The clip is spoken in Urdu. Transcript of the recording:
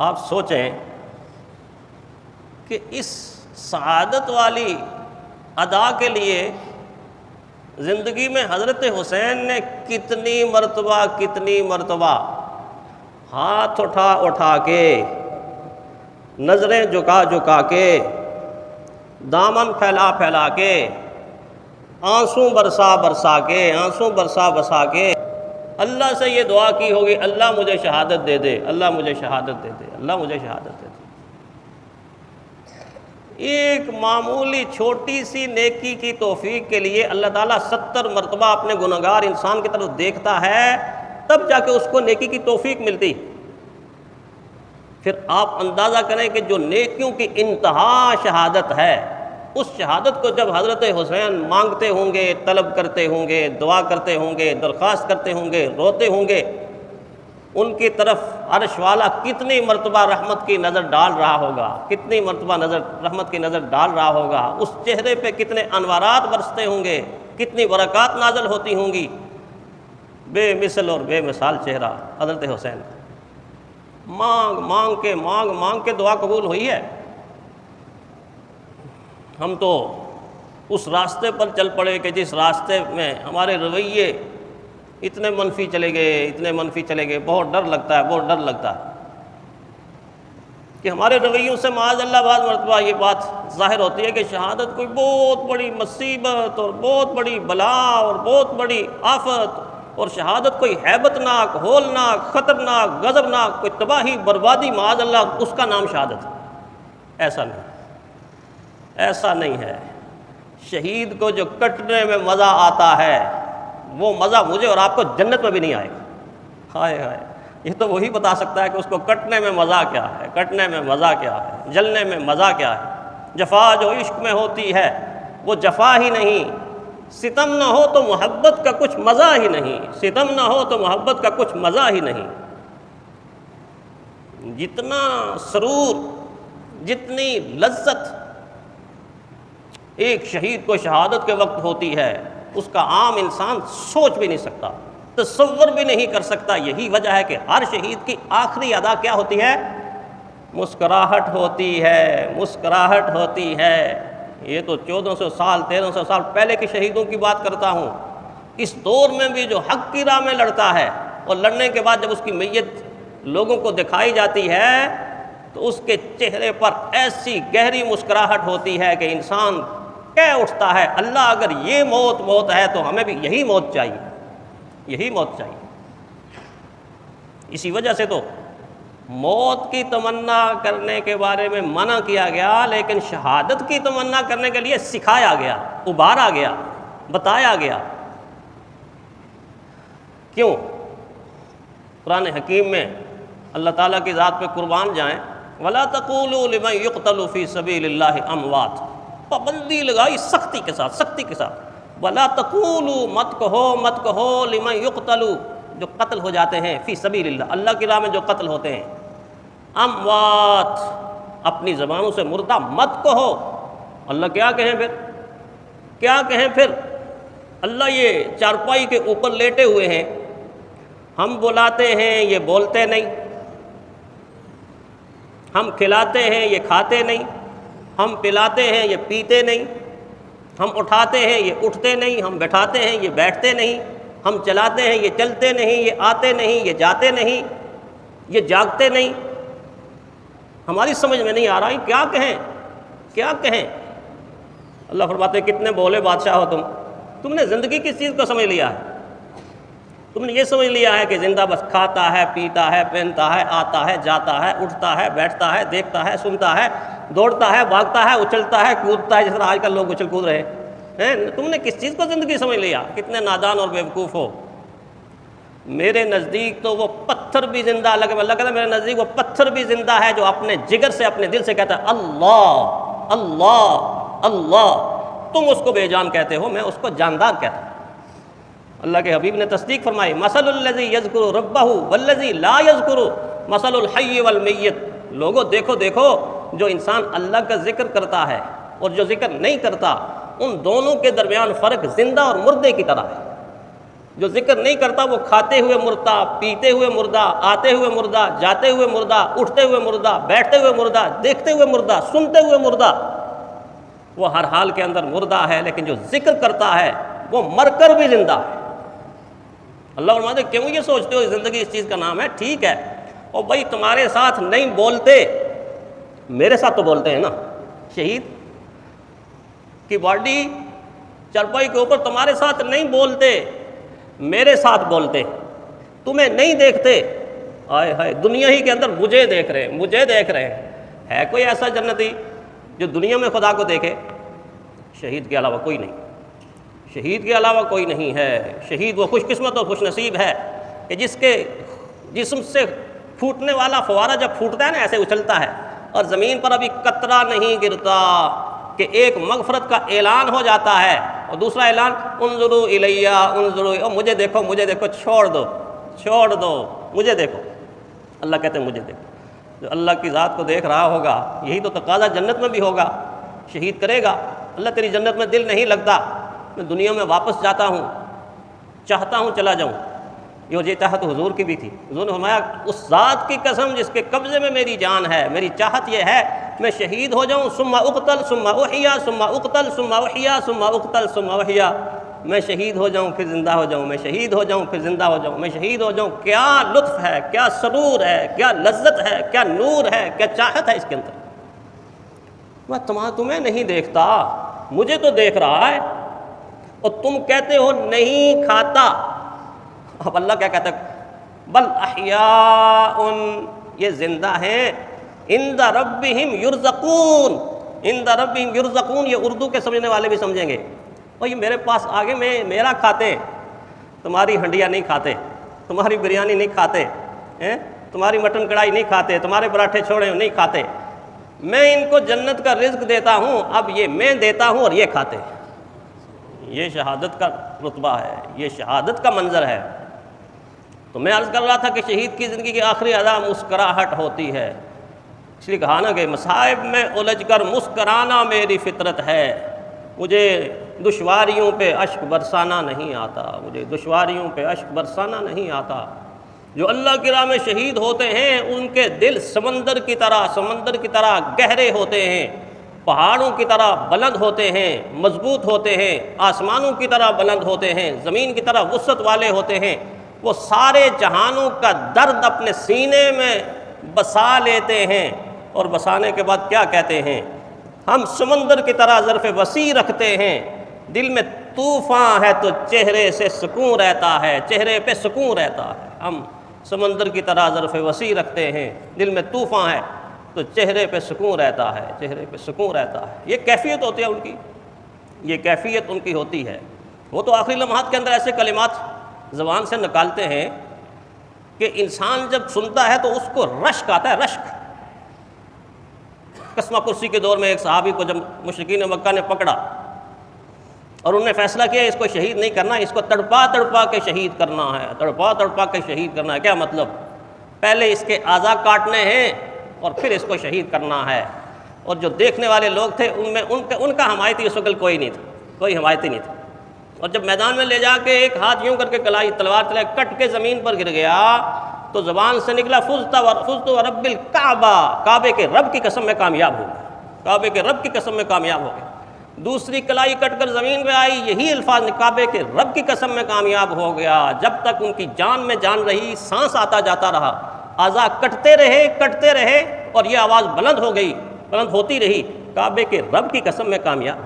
آپ سوچیں کہ اس سعادت والی ادا کے لیے زندگی میں حضرت حسین نے کتنی مرتبہ ہاتھ اٹھا کے، نظریں جھکا کے، دامن پھیلا کے، آنسو برسا کے اللہ سے یہ دعا کی ہوگی، اللہ مجھے شہادت دے دے، اللہ مجھے شہادت دے دے، اللہ مجھے شہادت دے دے۔ ایک معمولی چھوٹی سی نیکی کی توفیق کے لیے اللہ تعالیٰ 70 مرتبہ اپنے گنہگار انسان کی طرف دیکھتا ہے، تب جا کے اس کو نیکی کی توفیق ملتی۔ پھر آپ اندازہ کریں کہ جو نیکیوں کی انتہا شہادت ہے، اس شہادت کو جب حضرت حسین مانگتے ہوں گے، طلب کرتے ہوں گے، دعا کرتے ہوں گے، درخواست کرتے ہوں گے، روتے ہوں گے، ان کی طرف عرش والا کتنی مرتبہ رحمت کی نظر ڈال رہا ہوگا، کتنی مرتبہ رحمت کی نظر ڈال رہا ہوگا، اس چہرے پہ کتنے انوارات برستے ہوں گے، کتنی برکات نازل ہوتی ہوں گی۔ بے مثل اور بے مثال چہرہ حضرت حسین، مانگ کے دعا قبول ہوئی ہے۔ ہم تو اس راستے پر چل پڑے کہ جس راستے میں ہمارے رویے اتنے منفی چلے گئے، بہت ڈر لگتا ہے کہ ہمارے رویوں سے معاذ اللہ بعض مرتبہ یہ بات ظاہر ہوتی ہے کہ شہادت کوئی بہت بڑی مصیبت اور بہت بڑی بلا اور بہت بڑی آفت، اور شہادت کوئی ہیبت ناک، ہولناک، خطرناک، غضبناک، کوئی تباہی بربادی، معاذ اللہ اس کا نام شہادت ہے۔ ایسا نہیں ہے۔ شہید کو جو کٹنے میں مزہ آتا ہے، وہ مزہ مجھے اور آپ کو جنت میں بھی نہیں آئے گا۔ ہائے، یہ تو وہی بتا سکتا ہے کہ اس کو کٹنے میں مزہ کیا ہے، جلنے میں مزہ کیا ہے۔ جفا جو عشق میں ہوتی ہے وہ جفا ہی نہیں، ستم نہ ہو تو محبت کا کچھ مزہ ہی نہیں۔ جتنا سرور، جتنی لذت ایک شہید کو شہادت کے وقت ہوتی ہے، اس کا عام انسان سوچ بھی نہیں سکتا، تصور بھی نہیں کر سکتا۔ یہی وجہ ہے کہ ہر شہید کی آخری ادا کیا ہوتی ہے؟ مسکراہٹ ہوتی ہے۔ یہ تو 1400 سال 1300 سال پہلے کے شہیدوں کی بات کرتا ہوں۔ اس دور میں بھی جو حق کی راہ میں لڑتا ہے، اور لڑنے کے بعد جب اس کی میت لوگوں کو دکھائی جاتی ہے تو اس کے چہرے پر ایسی گہری مسکراہٹ ہوتی ہے کہ انسان کہہ اٹھتا ہے، اللہ اگر یہ موت ہے تو ہمیں بھی یہی موت چاہیے۔ اسی وجہ سے تو موت کی تمنا کرنے کے بارے میں منع کیا گیا، لیکن شہادت کی تمنا کرنے کے لیے سکھایا گیا، ابھارا گیا، بتایا گیا۔ کیوں؟ قرآن حکیم میں اللہ تعالیٰ کی ذات پہ قربان جائیں، وَلَا تَقُولُوا لِمَنْ يُقْتَلُ فِي سَبِيلِ اللَّهِ أَمْوَاتٌ، پابندی لگائی سختی کے ساتھ، وَلَا تَقُولُوا مت کہو لِمَنْ يُقْتَلُ، جو قتل ہو جاتے ہیں، فی سبیل اللہ، اللہ کی راہ میں جو قتل ہوتے ہیں، اموات، اپنی زبانوں سے مردہ مت کہو۔ اللہ کیا کہیں پھر؟ اللہ یہ چارپائی کے اوپر لیٹے ہوئے ہیں، ہم بلاتے ہیں یہ بولتے نہیں، ہم کھلاتے ہیں یہ کھاتے نہیں، ہم پلاتے ہیں یہ پیتے نہیں، ہم اٹھاتے ہیں یہ اٹھتے نہیں، ہم بٹھاتے ہیں یہ بیٹھتے نہیں، ہم چلاتے ہیں یہ چلتے نہیں، یہ آتے نہیں، یہ جاتے نہیں، یہ جاگتے نہیں۔ ہماری سمجھ میں نہیں آ رہا کیا کہیں؟ اللہ فرماتے ہیں کتنے بولے بادشاہ ہو تم نے زندگی کس چیز کو سمجھ لیا ہے؟ تم نے یہ سمجھ لیا ہے کہ زندہ بس کھاتا ہے، پیتا ہے، پہنتا ہے، آتا ہے، جاتا ہے، اٹھتا ہے، بیٹھتا ہے، دیکھتا ہے، سنتا ہے، دوڑتا ہے، بھاگتا ہے، اچھلتا ہے، کودتا ہے، جس طرح آج کل لوگ اچھل کود رہے ہیں۔ تم نے کس چیز کو زندگی سمجھ لیا؟ کتنے نادان اور بیوقوف ہو۔ میرے نزدیک تو وہ پتھر بھی زندہ، اللہ کہتا ہے میرے نزدیک وہ پتھر بھی زندہ ہے جو اپنے جگر سے، اپنے دل سے کہتا ہے اللہ اللہ اللہ۔ تم اس کو بے جان کہتے ہو، میں اس کو جاندار کہتا ہوں۔ اللہ کے حبیب نے تصدیق فرمائی، مثل الذی یذکر ربہ والذی لا یذکر مثل الحی والمیت۔ لوگوں دیکھو جو انسان اللہ کا ذکر کرتا ہے اور جو ذکر نہیں کرتا، ان دونوں کے درمیان فرق زندہ اور مردے کی طرح ہے۔ جو ذکر نہیں کرتا وہ کھاتے ہوئے مردہ، پیتے ہوئے مردہ، آتے ہوئے مردہ، جاتے ہوئے مردہ، اٹھتے ہوئے مردہ، بیٹھتے ہوئے مردہ، دیکھتے ہوئے مردہ، سنتے ہوئے مردہ، وہ ہر حال کے اندر مردہ ہے۔ لیکن جو ذکر کرتا ہے وہ مر کر بھی زندہ ہے۔ اللہ فرماتے کیوں یہ سوچتے ہو زندگی اس چیز کا نام ہے؟ ٹھیک ہے، اور بھائی تمہارے ساتھ نہیں بولتے، میرے ساتھ تو بولتے ہیں نا۔ شہید کی باڈی چرپائی کے اوپر تمہارے ساتھ نہیں بولتے، میرے ساتھ بولتے، تمہیں نہیں دیکھتے، آئے ہائے دنیا ہی کے اندر مجھے دیکھ رہے ہیں، مجھے دیکھ رہے ہیں۔ ہے کوئی ایسا جنتی جو دنیا میں خدا کو دیکھے؟ شہید کے علاوہ کوئی نہیں، شہید کے علاوہ کوئی نہیں ہے۔ شہید وہ خوش قسمت اور خوش نصیب ہے کہ جس کے جسم سے پھوٹنے والا فوارہ جب پھوٹتا ہے نا ایسے اچھلتا ہے، اور زمین پر ابھی قطرہ نہیں گرتا، کہ ایک مغفرت کا اعلان ہو جاتا ہے، اور دوسرا اعلان انظروا الیہ، انظروا، او مجھے دیکھو، مجھے دیکھو، چھوڑ دو، چھوڑ دو، مجھے دیکھو۔ اللہ کہتے ہیں مجھے دیکھو۔ جو اللہ کی ذات کو دیکھ رہا ہوگا، یہی تو تقاضا جنت میں بھی ہوگا۔ شہید کرے گا، اللہ تیری جنت میں دل نہیں لگتا، میں دنیا میں واپس جاتا ہوں، چاہتا ہوں چلا جاؤں۔ یہ چاہت حضور کی بھی تھی۔ حضور نے فرمایا اس ذات کی قسم جس کے قبضے میں میری جان ہے، میری چاہت یہ ہے میں شہید ہو جاؤں، ثم اقتل ثم احیا ثم اقتل ثم احیا ثم اقتل ثم احیا، میں شہید ہو جاؤں پھر زندہ ہو جاؤں، میں شہید ہو جاؤں پھر زندہ ہو جاؤں، میں شہید ہو جاؤں۔ کیا لطف ہے، کیا سرور ہے، کیا لذت ہے، کیا نور ہے، کیا چاہت ہے اس کے اندر۔ میں تمہیں نہیں دیکھتا، مجھے تو دیکھ رہا ہے، اور تم کہتے ہو نہیں کھاتا۔ اب اللہ کیا کہتا ہے؟ بل احیاء، یہ زندہ ہیں، عند ربہم یرزقون، عند ربہم یرزقون، یہ اردو کے سمجھنے والے بھی سمجھیں گے۔ اور یہ میرے پاس آگے میرا کھاتے ہیں، تمہاری ہنڈیاں نہیں کھاتے، تمہاری بریانی نہیں کھاتے، تمہاری مٹن کڑھائی نہیں کھاتے، تمہارے پراٹھے چھوڑے نہیں کھاتے، میں ان کو جنت کا رزق دیتا ہوں، اب یہ میں دیتا ہوں اور یہ کھاتے ہیں۔ یہ شہادت کا رتبہ ہے، یہ شہادت کا منظر ہے۔ تو میں عرض کر رہا تھا کہ شہید کی زندگی کی آخری ادا مسکراہٹ ہوتی ہے، اس لیے کہا نا کہ مصائب میں الجھ کر مسکرانا میری فطرت ہے، مجھے دشواریوں پہ اشک برسانا نہیں آتا، مجھے دشواریوں پہ اشک برسانا نہیں آتا۔ جو اللہ کی راہ میں شہید ہوتے ہیں ان کے دل سمندر کی طرح گہرے ہوتے ہیں، پہاڑوں کی طرح بلند ہوتے ہیں، مضبوط ہوتے ہیں، آسمانوں کی طرح بلند ہوتے ہیں، زمین کی طرح وسعت والے ہوتے ہیں۔ وہ سارے جہانوں کا درد اپنے سینے میں بسا لیتے ہیں، اور بسانے کے بعد کیا کہتے ہیں؟ ہم سمندر کی طرح ظرف وسیع رکھتے ہیں، دل میں طوفان ہے تو چہرے سے سکون رہتا ہے، چہرے پہ سکون رہتا ہے۔ ہم سمندر کی طرح ظرف وسیع رکھتے ہیں، دل میں طوفان ہے تو چہرے پہ سکون رہتا ہے، چہرے پہ سکون رہتا ہے۔ یہ کیفیت ہوتی ہے ان کی، یہ کیفیت ان کی ہوتی ہے۔ وہ تو آخری لمحات کے اندر ایسے کلمات زبان سے نکالتے ہیں کہ انسان جب سنتا ہے تو اس کو رشک آتا ہے، رشک۔ قسمہ کرسی کے دور میں ایک صحابی کو جب مشرکین مکہ نے پکڑا اور انہوں نے فیصلہ کیا اس کو شہید نہیں کرنا، اس کو تڑپا تڑپا کے شہید کرنا ہے، تڑپا تڑپا کے شہید کرنا ہے۔ کیا مطلب؟ پہلے اس کے اعضاء کاٹنے ہیں اور پھر اس کو شہید کرنا ہے۔ اور جو دیکھنے والے لوگ تھے ان میں ان کا حمایتی اس وقت کوئی نہیں تھا، کوئی حمایتی نہیں تھا۔ اور جب میدان میں لے جا کے ایک ہاتھ یوں کر کے کلائی تلوار چلائے، کٹ کے زمین پر گر گیا تو زبان سے نکلا فزت ورب الکعبہ، کعبے کے رب کی قسم میں کامیاب ہو گیا، کعبے کے رب کی قسم میں کامیاب ہو گیا۔ دوسری کلائی کٹ کر زمین پہ آئی، یہی الفاظ، کعبے کے رب کی قسم میں کامیاب ہو گیا۔ جب تک ان کی جان میں جان رہی، سانس آتا جاتا رہا، اعضاء کٹتے رہے اور یہ آواز بلند ہو گئی، بلند ہوتی رہی، کعبے کے رب کی قسم میں کامیاب۔